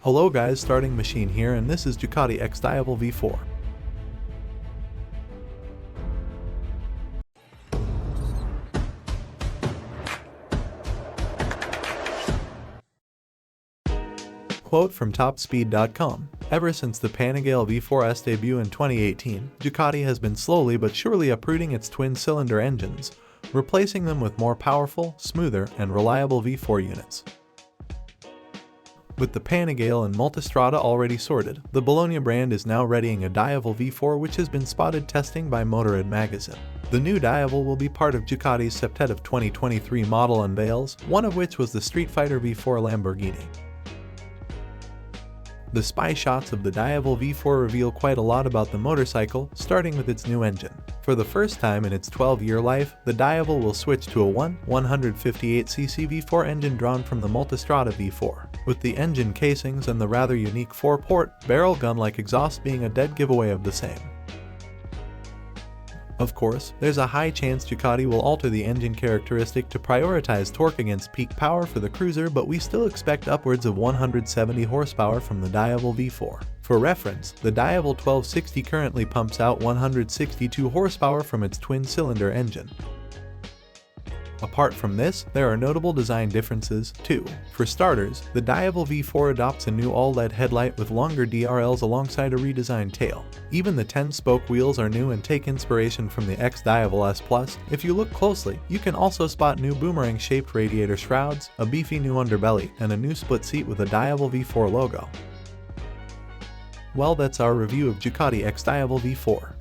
Hello guys, Starting Machine here, and this is Ducati Xdiavel V4. Quote from topspeed.com: ever since the Panigale V4's debut in 2018, Ducati has been slowly but surely uprooting its twin-cylinder engines, replacing them with more powerful, smoother, and reliable V4 units. With the Panigale and Multistrada already sorted, the Bologna brand is now readying a Diavel V4 which has been spotted testing by Motorrad magazine. The new Diavel will be part of Ducati's September 2023 model unveils, one of which was the Street Fighter V4 Lamborghini. The spy shots of the Diavel V4 reveal quite a lot about the motorcycle, starting with its new engine. For the first time in its 12-year life, the Diavel will switch to a 158cc V4 engine drawn from the Multistrada V4, with the engine casings and the rather unique 4-port, barrel gun-like exhaust being a dead giveaway of the same. Of course, there's a high chance Ducati will alter the engine characteristic to prioritize torque against peak power for the cruiser, but we still expect upwards of 170 horsepower from the Diavel V4. For reference, the Diavel 1260 currently pumps out 162 horsepower from its twin-cylinder engine. Apart from this, there are notable design differences, too. For starters, the Diavel V4 adopts a new all-LED headlight with longer DRLs alongside a redesigned tail. Even the 10-spoke wheels are new and take inspiration from the Xdiavel S+. If you look closely, you can also spot new boomerang-shaped radiator shrouds, a beefy new underbelly, and a new split seat with a Diavel V4 logo. Well, that's our review of Ducati Xdiavel V4.